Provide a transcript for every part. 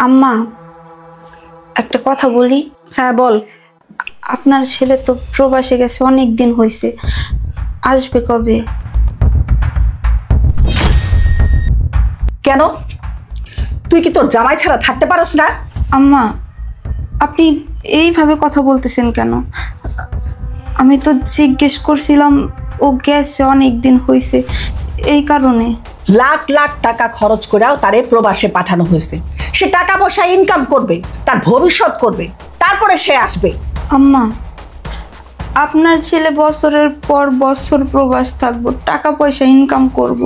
আম্মা একটা কথা বলি। হ্যাঁ বল। আপনার ছেলে তো প্রবাসে গেছে, অনেক দিন হয়েছে, আসবে কবে? কেন, তুই কি তোর জামাই ছাড়া থাকতে পারস না? আম্মা আপনি এইভাবে কথা বলতেছেন কেন? আমি তো জিজ্ঞেস করছিলাম, ও গেছে অনেক দিন হয়েছে এই কারণে। লাখ লাখ টাকা খরচ করেও তারে প্রবাসে পাঠানো হয়েছে। সে টাকা পয়সা ইনকাম করবে, তার ভবিষ্যৎ করবে, তারপরে সে আসবে। আম্মা আপনার ছেলে বছরের পর বছর প্রবাস থাকবো, টাকা পয়সা ইনকাম করব,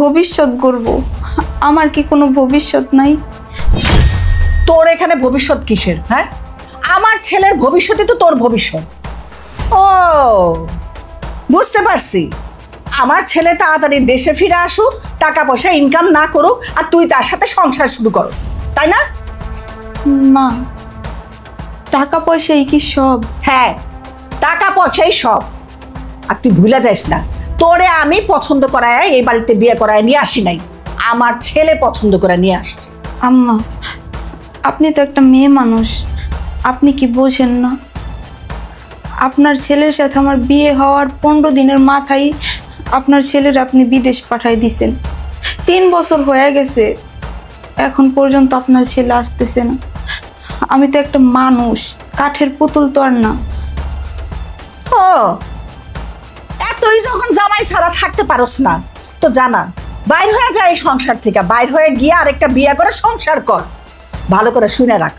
ভবিষ্যৎ করব। আমার কি কোনো ভবিষ্যৎ নাই? তোর এখানে ভবিষ্যৎ কিসের? হ্যাঁ, আমার ছেলের ভবিষ্যৎই তো তোর ভবিষ্যৎ। ও বুঝতে পারছি, আমার ছেলে তাড়াতাড়ি দেশে ফিরে আসুক, টাকা পয়সা ইনকাম না করুক, আর তুই তার সাথে সংসার শুরু করস, তাই না? মা টাকা পয়সাই কি সব? হ্যাঁ, টাকা পয়সাই সব। আর তুই ভুলে যাস না, তোরে আমি পছন্দ করায় এই বাড়িতে বিয়ে করায় নিয়ে আসি নাই, আমার ছেলে পছন্দ করে নিয়ে আসছে। আম্মা আপনি তো একটা মেয়ে মানুষ, আপনি কি বোঝেন না? আপনার ছেলের সাথে আমার বিয়ে হওয়ার 15 দিনের মাথায় আপনার ছেলের আপনি বিদেশ পাঠাই দিছেন। 3 বছর হয়ে গেছে, এখন পর্যন্ত আপনার ছেলে আসতেছে না। আমি তো একটা মানুষ, কাঠের পুতুল তো আর না। ও এতই যখন জামাই ছাড়া থাকতে পারস না, তো জানা বাইর হয়ে যায় এই সংসার থেকে, বাইর হয়ে গিয়ে আরেকটা বিয়ে করে সংসার কর। ভালো করে শুনে রাখ,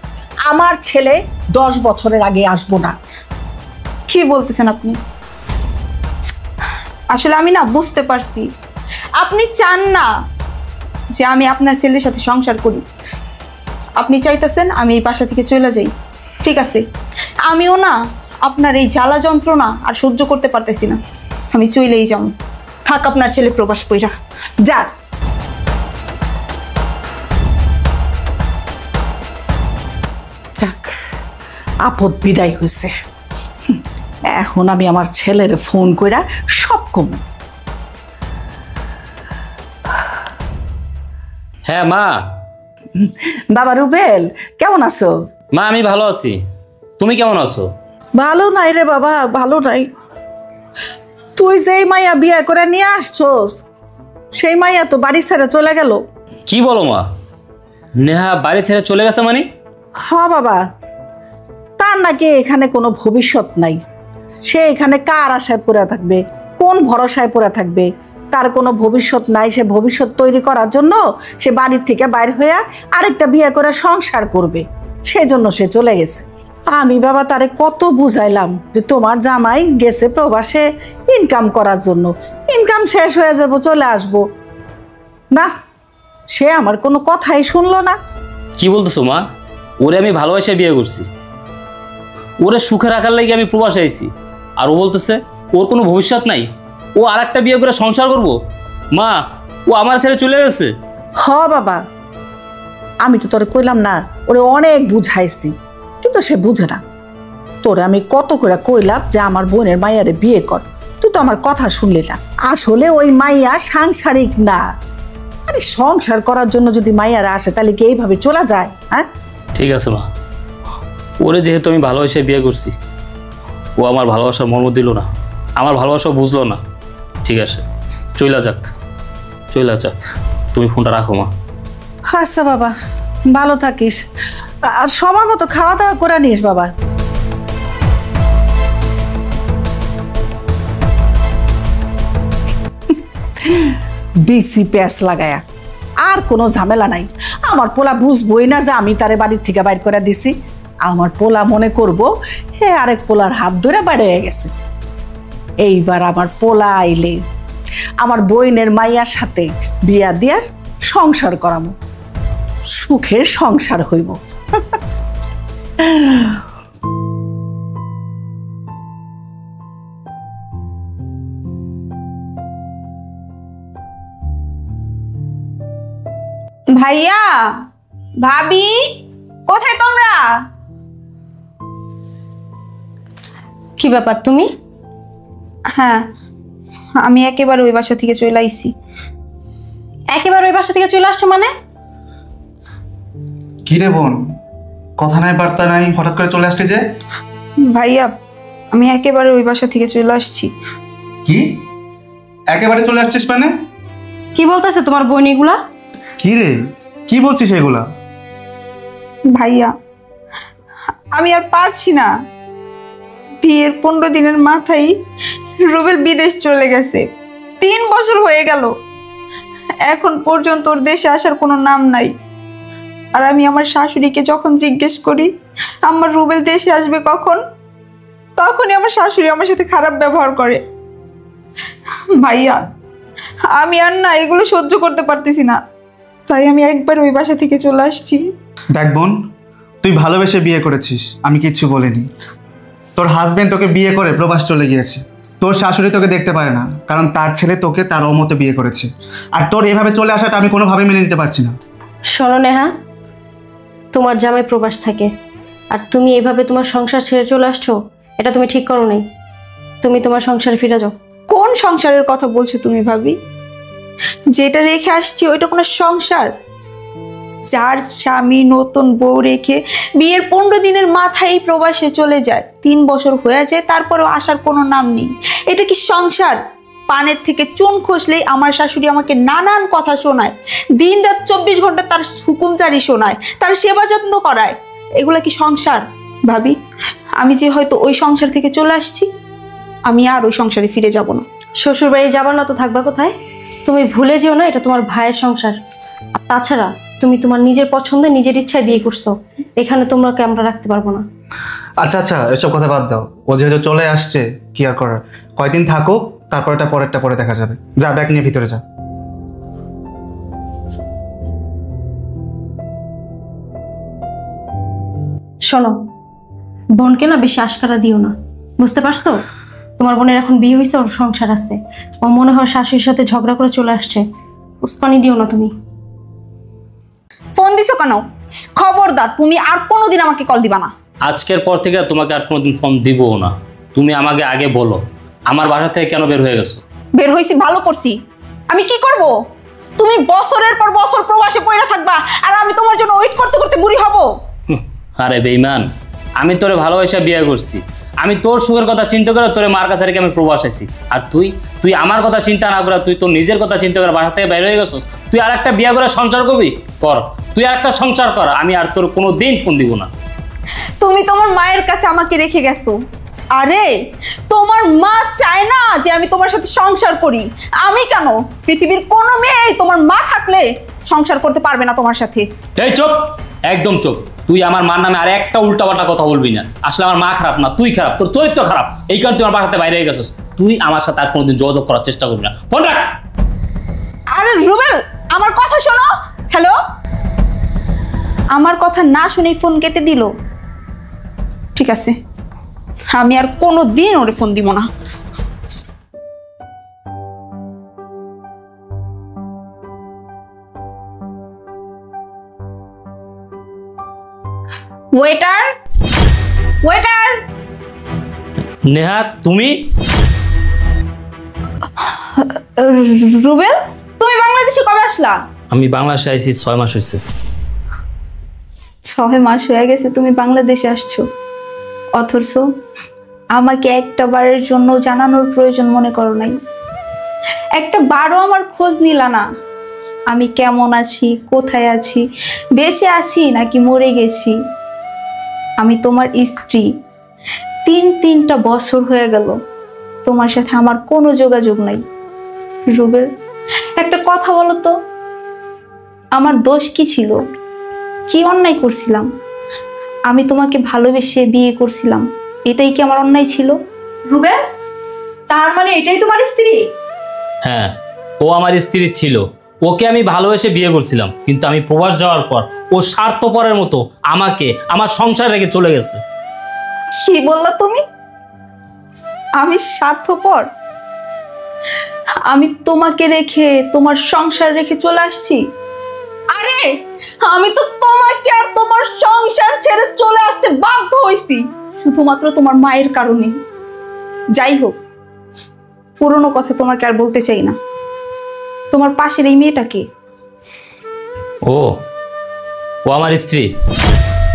আমার ছেলে 10 বছরের আগে আসবো না। কি বলতেছেন আপনি? আসলে আমি না বুঝতে পারছি, আপনি চান না যে আমি আপনার ছেলের সাথে সংসার করি। আপনি চাইতেছেন আমি এই বাসা থেকে চলে যাই। ঠিক আছে, আমিও না আপনার এই জ্বালা যন্ত্রণা আর সহ্য করতে পারতেছি না, আমি চলেই যাব। থাক আপনার ছেলে প্রবাস কইরা যা। যাক, আপদ বিদায় হয়েছে। এখন আমি আমার ছেলের ফোন কইরা সব কম। হ্যাঁ মা। বাবা রুবেল, কেমন আছো? মা আমি ভালো আছি, তুমি কেমন আছো? ভালো নাই রে বাবা, ভালো নাই। তুই যেই মাইয়া বিয়ে করে নিয়ে আসছোস, সেই মাইয়া তো বাড়ি ছেড়ে চলে গেল। কি বলো মা, নেহা বাড়ি ছেড়ে চলে গেছে মানে? হ্যাঁ বাবা, তার নাকি এখানে কোনো ভবিষ্যৎ নাই। সে এখানে কার আশায় পড়ে থাকবে, কোন ভরসায় পড়ে থাকবে? তার কোনো ভবিষ্যৎ নাই। সে ভবিষ্যৎ তৈরি করার জন্য সে বাড়ির থেকে বাইর হয়ে আরেকটা বিয়ে করে সংসার করবে, সেজন্য সে চলে গেছে। আমি বাবা তারে কত বুঝাইলাম যে তোমার জামাই গেছে প্রবাসে ইনকাম করার জন্য, ইনকাম শেষ হয়ে যাব চলে আসবো। না, সে আমার কোনো কথাই শুনলো না। কি বলতেছো মা? ওরে আমি ভালোবাসে বিয়ে করছি, ওরে সুখে রাখার লাগি আমি প্রবাসে আইছি, আর ও বলতেছে ওর কোনো ভবিষ্যৎ নাই, ও আর একটা বিয়ে করে সংসার করবো? মা ও আমার ছেড়ে চলে গেছে। হ বাবা, আমি তো তোরে কইলাম না, ওরে অনেক বুঝাইছি, কিন্তু সে বুঝে না। তোরে আমি কত করে কইলাম যে আমার বোনের মাইয়ারে বিয়ে কর, তুই তো আমার কথা শুনলি না। আসলে ওই মাইয়া সাংসারিক না। আরে সংসার করার জন্য যদি মাইয়ারা আসে তাহলে কি এইভাবে চলা যায়? হ্যাঁ ঠিক আছে মা, ওরে যেহেতু আমি ভালোবাসে বিয়ে করছি, ও আমার ভালোবাসার মর্ম দিল না, আমার ভালোবাসা বুঝলো না। ঠিক আছে, চইলা যাক, চইলা যাক। তুমি ফোনটা রাখো মা। আচ্ছা বাবা, ভালো থাকিস, আর সময় মতো খাওয়া দাওয়া করে নিস বাবা। বেশি প্যাঁচ লাগায়া আর কোনো ঝামেলা নাই। আমার পোলা বুঝবই না যে আমি তারে বাড়ির থেকে বাইর করে দিছি। আমার পোলা মনে করব হে আরেক পোলার হাত ধরে বেড়ে গেছে। এইবার আমার পোলা আইলে আমার বইনের মাইয়ার সাথে বিয়া দিয়ার সংসার করামো, সুখের সংসার হইব। ভাইয়া, ভাবি, কোথায় তোমরা? কি ব্যাপার তুমি? হ্যাঁ, আমি একেবারে ওই বাসা থেকে চলে আইছি। একেবারে ওই বাসা থেকে চলে আসছো মানে? কি রে বোন, কথা নাই বার্তা নাই, হঠাৎ করে চলে আসলি যে? ভাইয়া, আমি একেবারে ওই বাসা থেকে চলে আসছি। কি একেবারে চলে আসছিস মানে? কি বলতেছে তোমার বোন এগুলা? কি রে, কি বলছিস এগুলা? ভাইয়া, আমি আর পারছি না। বিয়ের 15 দিনের মাথায় রুবেল বিদেশ চলে গেছে। 3 বছর হয়ে গেল, এখন পর্যন্ত ওর দেশে আসার কোনো নাম নাই। আর আমি আমার শাশুড়িকে যখন জিজ্ঞেস করি আমার রুবেল দেশে আসবে কখন, তখনই আমার শাশুড়ি আমার সাথে খারাপ ব্যবহার করে। ভাইয়া, আমি আর না এগুলো সহ্য করতে পারতেছি না, তাই আমি একবার ওই বাসা থেকে চলে আসছি। দেখ বোন, তুই ভালোবেসে বিয়ে করেছিস, আমি কিচ্ছু বলিনি। তোর হাজবেন্ড তোকে বিয়ে করে প্রবাস চলে গিয়েছে। তোর শাশুড়ি তোকে দেখতে পারে না, কারণ তার ছেলে তোকে তার অমতে বিয়ে করেছে। আর তোর এভাবে চলে আসাটা আমি কোনোভাবে মেনে নিতে পারছি না। শোনো নেহা, তোমার জামাই প্রবাস থাকে আর তুমি এভাবে তোমার সংসার ছেড়ে চলে আসছো, এটা তুমি ঠিক করো নাই। তুমি তোমার সংসারে ফিরে যাও। কোন সংসারের কথা বলছো তুমি ভাবি? যেটা রেখে আসছি ওইটা কোনো সংসার? যার স্বামী নতুন বউ রেখে বিয়ের 15 দিনের মাথায় প্রবাসে চলে যায়, 3 বছর হয়ে যায়, তারপরেও আসার কোনো নাম নেই, এটা কি সংসার? পানের থেকে চুন খসলেই আমার শাশুড়ি আমাকে নানান কথা শোনায়, দিন রাত 24 ঘন্টা তার হুকুমজারি শোনায়, তার সেবা যত্ন করায়। এগুলা কি সংসার ভাবি? আমি যে হয়তো ওই সংসার থেকে চলে আসছি, আমি আর ওই সংসারে ফিরে যাব না। শ্বশুর বাড়ি যাবার না তো থাকবা কোথায়? তুমি ভুলে যেও না, এটা তোমার ভাইয়ের সংসার। আর তাছাড়া তুমি তোমার নিজের পছন্দে নিজের ইচ্ছায় বিয়ে করছো, এখানে তোমরাকে আমরা রাখতে পারবো না। আচ্ছা আচ্ছা, এসব কথা বাদ দাও। ও যেহেতু চলে আসছে, কি আর করার, কয়দিন থাকুক, তারপর এটা পরেরটা পরে দেখা যাবে। যা, ব্যাগ নিয়ে ভিতরে যা। শোনো, বোনকে না বেশি আশকারা দিও না, বুঝতে পারছো? তোমার বোনের এখন বিয়ে হয়েছে, ওর সংসার আছে, ও মনে হয় শাশুড়ির সাথে ঝগড়া করে চলে আসছে। উস্কানি দিও না তুমি। ফোন দিছো কেন? খবরদার, তুমি আর কোনোদিন আমাকে কল দিবা না। আজকের পর থেকে তোমাকে আর কোনোদিন ফোন দিবও না। তুমি আমাকে আগে বলো, আমার বাসা থেকে কেন বের হয়ে গেছো? বের হইছি, ভালো করছি। আমি কি করব? তুমি বছরের পর বছর প্রবাসে পড়ে থাকবা আর আমি তোমার জন্য ওয়েট করতে করতে বুড়ি হব? আরে বেঈমান, আমি তোরে ভালোবাসা বিয়ে করছি। আমি তোর সুখের কথা চিন্তা করে তোরে মার কাছে রেখে আমি প্রবাস আছি। আর তুই আমার কথা চিন্তা না করে তুই তোর নিজের কথা চিন্তা করে বাসা থেকে বের হয়ে গেছিস। তুই আর একটা বিয়ে করে সংসার করবি? কর, তুই আর একটা সংসার কর, আমি আর তোর কোনো দিন ফোন দিব না। তুমি তোমার মায়ের কাছে আমাকে রেখে গেছো। আরে তোমার মা চায় না যে আমি তোমার সাথে সংসার করি। আমি কেন? পৃথিবীর কোনো মেয়ে তোমার মা থাকলে সংসার করতে পারবে না তোমার সাথে। এই চুপ, একদম চুপ। তুই আমার মার নামে আর একটা উল্টাপাল্টা কথা বলবি না। আসলে আমার মা খারাপ না, তুই খারাপ, তোর চরিত্র খারাপ, এই কারণে তুই আমার বাসাতে বাইরে হয়ে গেছিস। তুই আমার সাথে আর কোনোদিন যোগাযোগ করার চেষ্টা করবি না। ফোন রাখ। আরে রুবেল, আমার কথা শোনো। হ্যালো, আমার কথা না শুনেই ফোন কেটে দিল। ঠিক আছে, আমি আর কোনো দিন ওরে ফোন দিব না। Waiter, waiter. নেহা, তুমি? রুবেল, তুমি বাংলাদেশে কবে আসলা? আমি বাংলাদেশে আইছি 6 মাস হয়েছে। 6 মাস হয়ে গেছে তুমি বাংলাদেশে আসছো, অথচ আমাকে একটা বারের জন্য জানানোর প্রয়োজন মনে করো নাই। একটা বারও আমার খোঁজ নিলা না, আমি কেমন আছি, কোথায় আছি, বেঁচে আছি নাকি মরে গেছি। আমি তোমার স্ত্রী, 3টা বছর হয়ে গেল তোমার সাথে আমার কোনো যোগাযোগ নাই। রুবেল, একটা কথা বলো তো, আমার দোষ কি ছিল? কি অন্যায় করছিলাম? আমি তোমাকে ভালোবেসে বিয়ে করছিলাম, এটাই কি আমার অন্যায় ছিল? রুবেল, তার মানে এটাই তোমার স্ত্রী? হ্যাঁ, ও আমার স্ত্রী ছিল। ওকে আমি ভালোবেসে বিয়ে করছিলাম, কিন্তু আমি প্রবাস যাওয়ার পর ও স্বার্থপরের মতো আমাকে আমার সংসার রেখে চলে গেছে। কি বললা তুমি? আমি স্বার্থপর? আমি তোমাকে রেখে তোমার সংসার রেখে চলে আসছি? আরে আমি তো তোমাকে আর তোমার সংসার ছেড়ে চলে আসতে বাধ্য হইছি শুধুমাত্র তোমার মায়ের কারণে। যাই হোক, পুরনো কথা তোমাকে আর বলতে চাই না। তোমার পাশের এই মেয়েটাকে ও ও আমার স্ত্রী।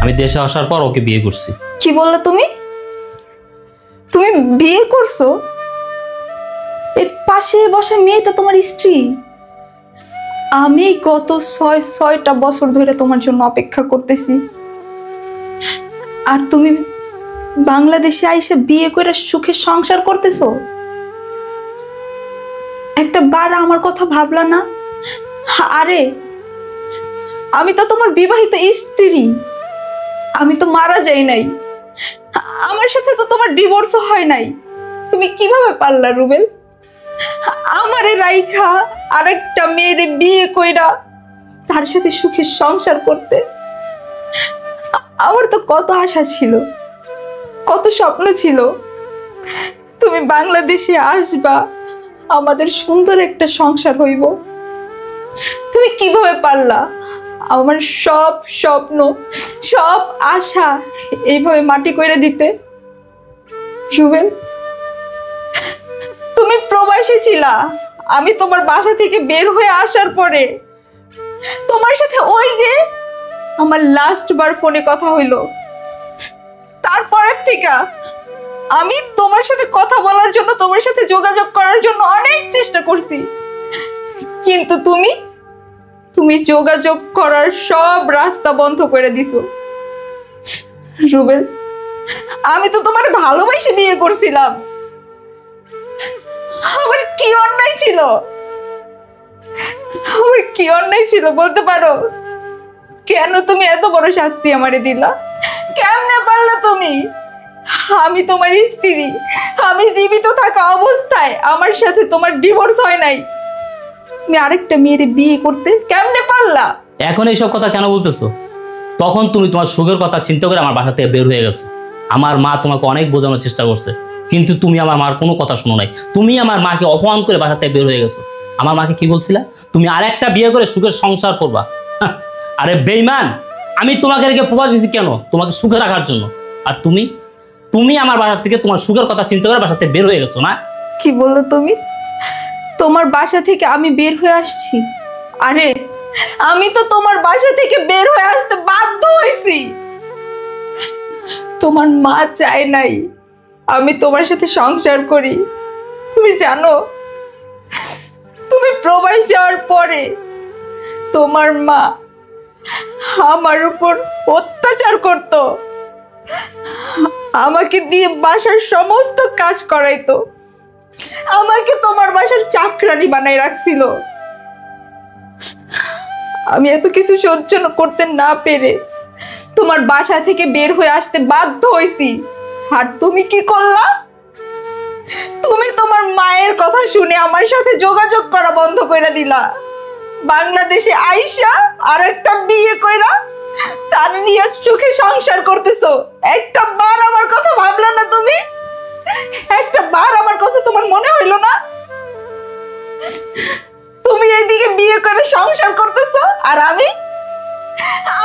আমি দেশে আসার পর ওকে বিয়ে করছি। কি বললে তুমি? তুমি বিয়ে করছো? এর পাশে বসা মেয়েটা তোমার স্ত্রী? আমি গত 6টা বছর ধরে তোমার জন্য অপেক্ষা করতেছি, আর তুমি বাংলাদেশে আইসা বিয়ে করে সুখে সংসার করতেছো। একটা বার আমার কথা ভাবলা না? আরে আমি তো তোমার বিবাহিত স্ত্রী, আমি তো মারা যাই নাই, আমার সাথে তো তোমার ডিভোর্সও হয় নাই। তুমি কিভাবে পারলা রুবেল আমারে রাইখা আরেকটা মেয়েরে বিয়ে কইরা তার সাথে সুখে সংসার করতে? আমার তো কত আশা ছিল, কত স্বপ্ন ছিল, তুমি বাংলাদেশে আসবা, আমাদের সুন্দর একটা সংসার হইব। তুমি কিভাবে পারলা আমার সব স্বপ্ন, সব আশা এইভাবে মাটি কইরা দিতে? রুবেল, তুমি প্রবাসী ছিলা, আমি তোমার বাসা থেকে বের হয়ে আসার পরে তোমার সাথে ওই যে আমার লাস্ট বার ফোনে কথা হইলো, তারপরের থেকে আমি তোমার সাথে কথা বলার জন্য, তোমার সাথে যোগাযোগ করার জন্য অনেক চেষ্টা করছি, কিন্তু তুমি যোগাযোগ করার সব রাস্তা বন্ধ করে দিছো। রুবেল, আমি তো তোমার ভালোবাসে বিয়ে করছিলাম, আমার কি অন্যায় ছিল? আমার কি অন্যায় ছিল বলতে পারো? কেন তুমি এত বড় শাস্তি আমারে দিলা? কেমনে পারলা তুমি? আমি তোমার স্ত্রী, আমি জীবিত থাকা অবস্থায় আমার সাথে তোমার ডিভোর্স হয় নাই, তুমি আরেকটা মেয়েরে বিয়ে করতে কেমনে পারলা? এখন এইসব কথা কেন বলতেছো? তখন তুমি তোমার সুখের কথা চিন্তা করে আমার বাসা থেকে বের হয়ে গেছো। আমার মা তোমাকে অনেক বোঝানোর চেষ্টা করছে, কিন্তু তুমি আমার মার কোনো কথা শোনো নাই। তুমি আমার মাকে অপমান করে বাসা থেকে বের হয়ে গেছো। আমার মাকে কি বলছিলে? তুমি আরেকটা বিয়ে করে সুখের সংসার করবা। আরে বেঈমান, আমি তোমাকে রেখে প্রবাস গেছি কেন? তোমাকে সুখে রাখার জন্য। আর তুমি আমার বাসা থেকে তোমার সুখের কথা চিন্তা করে বাসা থেকে বের হয়ে গেছো না? কি বললো তুমি? তোমার বাসা থেকে আমি বের হয়ে আসছি? আরে আমি তো তোমার বাসা থেকে বের হয়ে আসতে বাধ্য হয়েছি। তোমার মা চায় নাই আমি তোমার সাথে সংসার করি। তুমি জানো, তুমি প্রবাস যাওয়ার পরে তোমার মা আমার উপর অত্যাচার করত, আমাকে দিয়ে বাসার সমস্ত কাজ করাইতো, আমাকে তোমার বাসার চাকরানি বানাই রাখছিল। আমি এত কিছু সহ্য করতে না পেরে তোমার বাসা থেকে বের হয়ে আসতে বাধ্য হয়েছি। আর তুমি কি করলা? তুমি তোমার মায়ের কথা শুনে আমার সাথে যোগাযোগ করা বন্ধ করে দিলা। বাংলাদেশে আইসা আর একটা বিয়ে কইরা তার নিয়ে চোখে সংসার করতেছো। একটা বার আমার কথা ভাবলা না তুমি? একটা বার আমার কথা তোমার মনে হইলো না? তুমি এইদিকে বিয়ে করে সংসার করতেছো, আর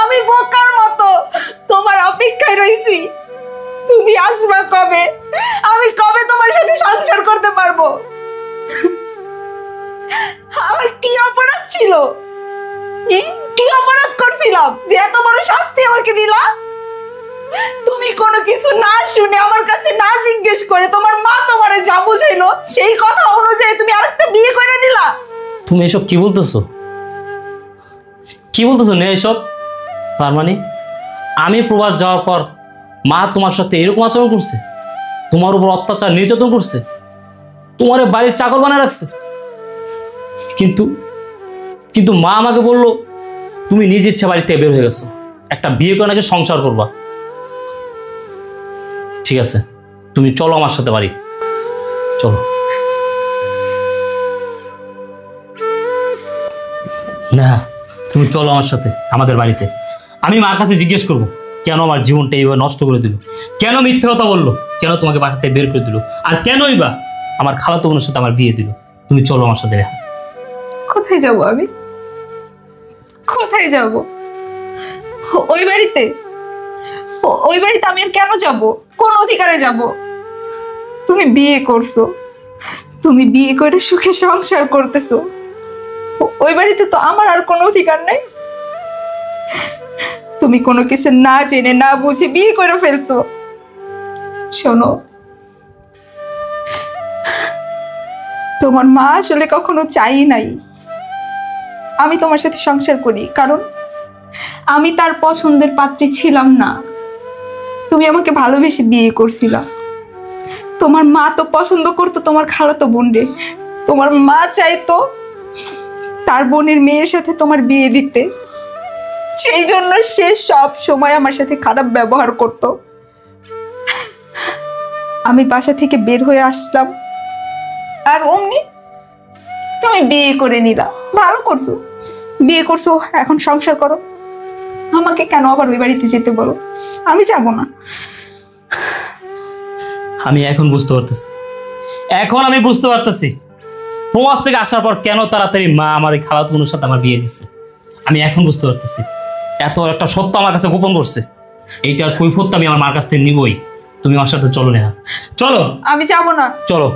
আমি বোকার মতো তোমার অপেক্ষায় রইছি। তুমি আসবা কবে? আমি কবে তোমার সাথে সংসার করতে পারবো? আমার কি অপরাধ ছিল? কি অপরাধ করছিলাম যে এত বড় শাস্তি আমাকে দিলা? তুমি কোনো কিছু না শুনে, আমার কাছে না জিজ্ঞেস করে, তোমার মা তোমারে যা বুঝাইলো সেই কথা অনুযায়ী তুমি আরেকটা বিয়ে করে নিলা। তুমি এসব কি বলতেছো? কি বলতেছো না এসব? তার মানে আমি প্রবাস যাওয়ার পর মা তোমার সাথে এরকম আচরণ করছে, তোমার উপর অত্যাচার নির্যাতন করছে, তোমার বাড়ির চাকর বানায় রাখছে। কিন্তু মা আমাকে বললো তুমি নিজ ইচ্ছা বাড়ি থেকে বের হয়ে গেছো, একটা বিয়ে করে নাকি সংসার করবা। ঠিক আছে, তুমি চলো আমার সাথে বাড়ি, চলো। না, তুমি চলো আমার সাথে আমাদের বাড়িতে। আমি মার কাছে জিজ্ঞেস করবো কেন আমার জীবনটা এইভাবে নষ্ট করে দিল, কেন মিথ্যে কথা বললো, কেন তোমাকে বাসা থেকে বের করে দিল, আর কেনই বা আমার খালাতো বোনের সাথে আমার বিয়ে দিল। তুমি চলো আমার সাথে। কোথায় যাব আমি? কোথায় যাব? ওই বাড়িতে? ওই বাড়িতে আমি আর কেন যাব? কোন অধিকারে যাব? তুমি বিয়ে করছো, তুমি বিয়ে করে সুখে সংসার করতেছো, ওই বাড়িতে তো আমার আর কোনো অধিকার নেই। তুমি কোনো কিছু না জেনে না বুঝে বিয়ে করে ফেলছো। শোনো, তোমার মা আসলে কখনো চাই নাই আমি তোমার সাথে সংসার করি, কারণ আমি তার পছন্দের পাত্রী ছিলাম না। তুমি আমাকে ভালোবেসে বিয়ে করছিলা। তোমার মা তো পছন্দ করতো তোমার খালাতো বোনরে। তোমার মা চাইতো তার বোনের মেয়ের সাথে তোমার বিয়ে দিতে। সেই জন্য সে সব সময় আমার সাথে খারাপ ব্যবহার করত। আমি বাসা থেকে বের হয়ে আসলাম, আর অমনি তুমি বিয়ে করে নিলা। ভালো করছো, বিয়ে করছো, এখন সংসার করো। আমাকে কেন আবার ওই বাড়িতে যেতে বলো? আমি যাব না। আমি এখন বুঝতে পারতেছি, এখন আমি বুঝতে পারতেছি প্রবাস থেকে আসার পর কেন তাড়াতাড়ি মা আমার এই খালাতো বোনের সাথে আমার বিয়ে দিচ্ছে। আমি এখন বুঝতে পারতেছি এত একটা সত্য আমার কাছে গোপন করছে, এইটার কৈফিয়ত আমি আমার মার কাছ থেকে নিবই। তুমি আমার সাথে চলো না, চলো। আমি যাব না। চলো।